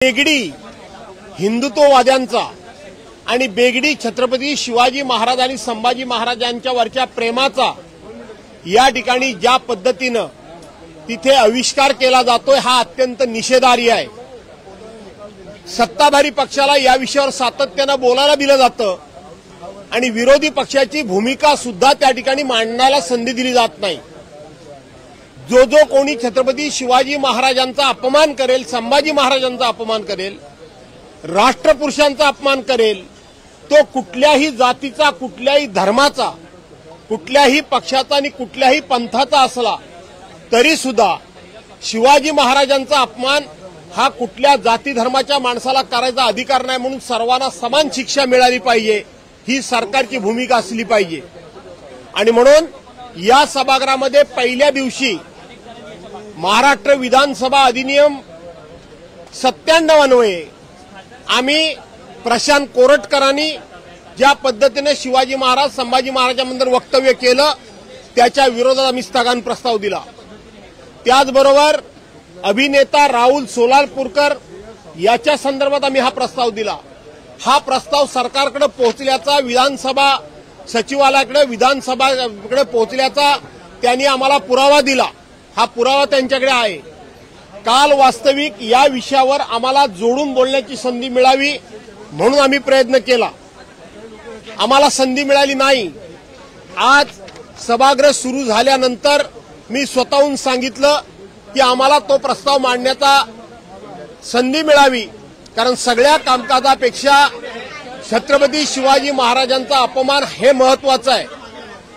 बेगडी हिंदुत्ववाद्यांचा आणि बेगडी छत्रपती शिवाजी महाराज आणि संभाजी महाराजांच्या वरच्या प्रेमाचा या ठिकाणी ज्या पद्धतीनं तिथे आविष्कार केला जातोय हा अत्यंत निषेधार्ह आहे। सत्ताधारी पक्षाला या विषयावर सातत्यानं बोलायला दिलं जातं आणि विरोधी पक्षाची भूमिका सुद्धा त्या ठिकाणी मांडण्याला संधी दिली जात नाही। जो कोणी छत्रपती शिवाजी महाराजांचा अपमान करेल, संभाजी महाराजांचा अपमान करेल, राष्ट्रपुरुषांचा अपमान करेल, तो कुठल्याही जातीचा, कुठल्याही धर्माचा, कुठल्याही पक्षाचा आणि कुठल्याही पंथाचा असला तरी सुद्धा शिवाजी महाराजांचा अपमान हा कुठल्या जाती धर्माच्या माणसाला करायचा अधिकार नाही, म्हणून सर्वांना समान शिक्षा मिळाली पाहिजे ही सरकारची भूमिका असली पाहिजे। आणि म्हणून या सभागृहामध्ये पहिल्या दिवशी महाराष्ट्र विधानसभा अधिनियम 97 अन्वये आम्ही प्रशांत कोरटकरांनी ज्या पद्धतीने शिवाजी महाराज संभाजी महाराजांबद्दल वक्तव्य केलं त्याच्या विरोधात आम्ही स्थगन प्रस्ताव दिला। त्याचबरोबर अभिनेता राहुल सोलापूरकर याच्या संदर्भात आम्ही हा प्रस्ताव दिला। हा प्रस्ताव सरकारकडे पोहोचल्याचा, विधानसभा सचिवालयाकडे विधानसभाकडे पोहोचल्याचा त्यांनी आम्हाला पुरावा दिला। हा पुरावा त्यांच्याकडे आहे। काल वास्तविक या विषयावर आम्हाला जोडून बोलण्याची संधी मिळावी म्हणून आम्ही प्रयत्न केला, आम्हाला संधी मिळाली नाही। आज सभागृह सुरू झाल्यानंतर मी स्वतःहून सांगितलं की आम्हाला तो प्रस्ताव मांडण्याचा संधी मिळावी, कारण सगळ्या कामकाजापेक्षा छत्रपती शिवाजी महाराजांचा अपमान हे महत्वाचं आहे।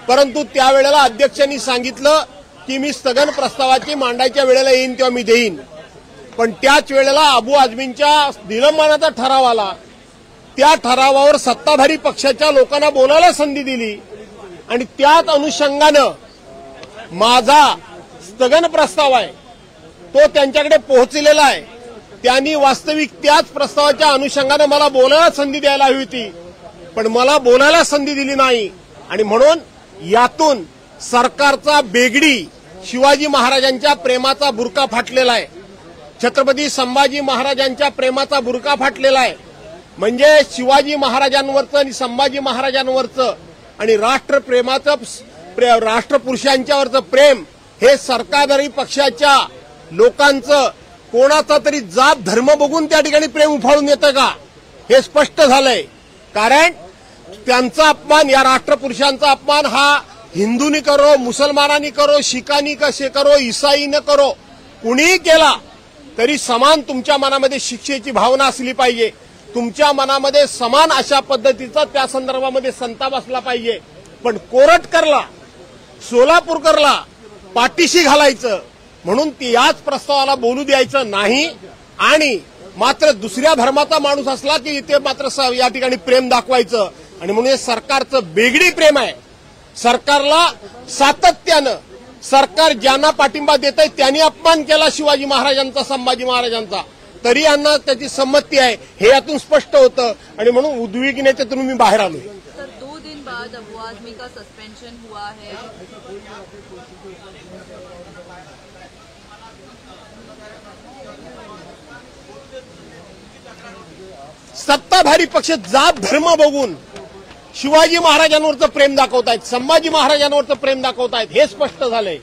परंतु त्यावेळेला अध्यक्षांनी सांगितलं की मी स्थगन प्रस्तावाची मांडायच्या वेळेला येईन तेव्हा मी देईन, पण त्याच वेळेला अबू आझमींच्या निलंबनाचा ठराव आला। त्या ठरावावर सत्ताधारी पक्षाच्या लोकांना बोलायला संधी दिली आणि त्याच अनुषंगानं माझा स्थगन प्रस्ताव आहे तो त्यांच्याकडे पोहोचलेला आहे। त्यांनी वास्तविक त्याच प्रस्तावाच्या अनुषंगानं मला बोलायला संधी द्यायला हवी होती, पण मला बोलायला संधी दिली नाही। आणि म्हणून यातून सरकारचा बेगडी शिवाजी महाराजांच्या प्रेमाचा बुरका फाटलेला आहे, छत्रपती संभाजी महाराजांच्या प्रेमाचा बुरका फाटलेला आहे। म्हणजे शिवाजी महाराजांवरचं आणि संभाजी महाराजांवरचं आणि राष्ट्रप्रेमाचं, राष्ट्रपुरुषांच्यावरचं प्रेम हे सरकारधारी पक्षाच्या लोकांचं कोणाचा तरी जात धर्म बघून त्या ठिकाणी प्रेम उफाळून येतं का हे स्पष्ट झालंय। कारण त्यांचा अपमान, या राष्ट्रपुरुषांचा अपमान हा हिंदूंनी करो, मुसलमानांनी करो, शिखांनी कसे करो, ईसाईने करो, कुणीही केला तरी समान तुमच्या मनामध्ये शिक्षेची भावना असली पाहिजे, तुमच्या मनामध्ये समान अशा पद्धतीचा त्या संदर्भामध्ये संताप असला पाहिजे। पण कोरटकरला, सोलापूरकरला पाठीशी घालायचं म्हणून याच प्रस्तावाला बोलू द्यायचं नाही। आणि मात्र दुसऱ्या धर्माचा माणूस असला की इथे मात्र या ठिकाणी प्रेम दाखवायचं, आणि म्हणून हे सरकारचं बेगडी प्रेम आहे। सरकारला सातत्यानं सरकार ज्यांना पाठिंबा देत आहे त्यांनी अपमान केला शिवाजी महाराजांचा, संभाजी महाराजांचा, तरी यांना त्याची संमती आहे हे यातून स्पष्ट होतं। आणि म्हणून उद्विग्नतेतून मी बाहेर आलो। सर, 2 दिन बाद अबू आझमी का सस्पेंशन हुआ है। सत्ताधारी पक्ष जात धर्म बघून शिवाजी महाराजांवरचं प्रेम दाखवतायत, संभाजी महाराजांवरचं प्रेम दाखवतायत हे स्पष्ट झालंय।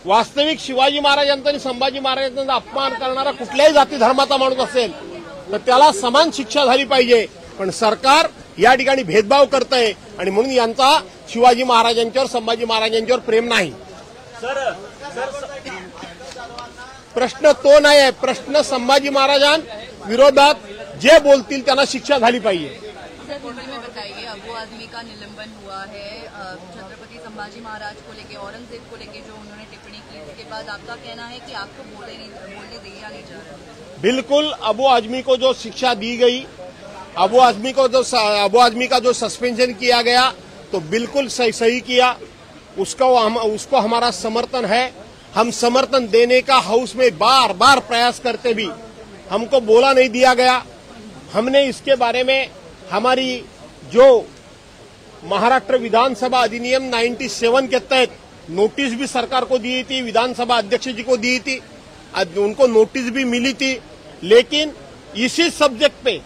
वास्तविक शिवाजी महाराजांचा आणि संभाजी महाराजांचा अपमान करणारा कुठल्याही जाती धर्माचा माणूस असेल तर त्याला समान शिक्षा झाली पाहिजे, पण सरकार या ठिकाणी भेदभाव करतंय आणि म्हणून यांचा शिवाजी महाराजांच्यावर, संभाजी महाराजांच्यावर प्रेम नाही। प्रश्न तो नाही आहे, प्रश्न संभाजी महाराजांविरोधात जे बोलतील त्यांना शिक्षा झाली पाहिजे। सर, हिंदी में बताइए, अबू आझमी का निलंबन हुआ है, छत्रपति संभाजी महाराज को लेके, औरंगजेब को लेके जो उन्होंने टिप्पणी की, उसके बाद आपका कहना है कि आपको बोलने दिया नहीं जा रहा। बिल्कुल, अबू आझमी को जो शिक्षा दी गई, अबू आझमी का जो सस्पेंशन किया गया तो बिल्कुल सही किया, उसको हमारा समर्थन है। हम समर्थन देने का हाउस में बार बार प्रयास करते भी हमको बोला नहीं दिया गया। हमने इसके बारे में हमारी जो महाराष्ट्र विधानसभा अधिनियम 97 के तहत नोटिस भी सरकार को दी थी, विधानसभा अध्यक्ष जी को दी थी, उनको नोटिस भी मिली थी, लेकिन इसी सब्जेक्ट पे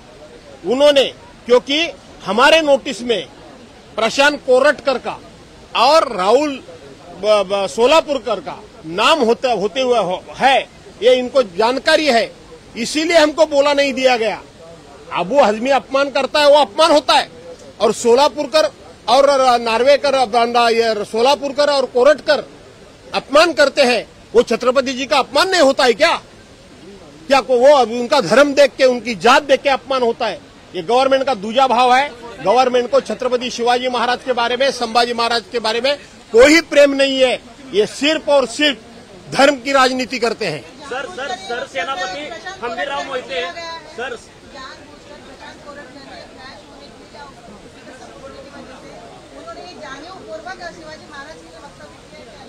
उन्होंने, क्योंकि हमारे नोटिस में प्रशांत कोरटकर का और राहुल सोलापुरकर का नाम होते हुए है, ये इनको जानकारी है, इसीलिए हमको बोला नहीं दिया गया। अबू हजमी अपमान करता है, वो अपमान होता है, और सोलापुरकर और नार्वेकर, सोलापुरकर और कोरटकर अपमान करते हैं, वो छत्रपति जी का अपमान नहीं होता है क्या? क्या वो उनका धर्म देख के, उनकी जात देख के अपमान होता है? ये गवर्नमेंट का दूजा भाव है। गवर्नमेंट को छत्रपति शिवाजी महाराज के बारे में, संभाजी महाराज के बारे में कोई प्रेम नहीं है। ये सिर्फ और सिर्फ धर्म की राजनीति करते हैं। सर सेनापती हंबीरराव मोहिते सर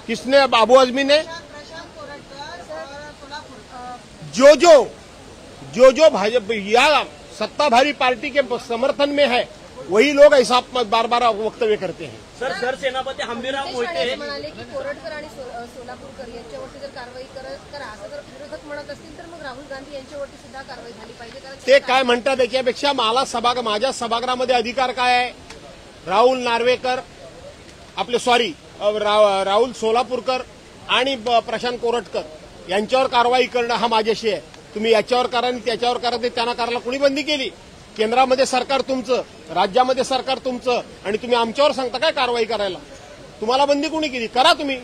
किसने? अबू आजमी ने। जो भाजपा या सत्ताधारी पार्टी के समर्थन में है, वही लोग ऐसा बार बार वक्तव्य करते हैं। सर सेनापती हंबीरराव मोहिते म्हणाले की कोरटकर आणि सोलापूरकर यांच्यावरती जर कारवाई करा असं जर विरोधक म्हणत असतील तर मग राहुल गांधी यांच्यावरती सुद्धा कारवाई झाली पाहिजे, कारण ते काय म्हणतात याच्यापेक्षा माझ्या सभागृहामध्ये अधिकार काय आहे? राहुल नार्वेकर, आपले राहुल सोलापूरकर आणि प्रशांत कोरटकर यांच्यावर कारवाई करणं हा माझ्याशी आहे। तुम्ही याच्यावर करा आणि त्याच्यावर करा, ते त्यांना करायला कोणी बंदी केली? केंद्रामध्ये सरकार तुमचं, राज्यामध्ये सरकार तुमचं, आणि तुम्ही आमच्यावर सांगता काय कारवाई करायला? तुम्हाला बंदी कोणी केली? करा तुम्ही।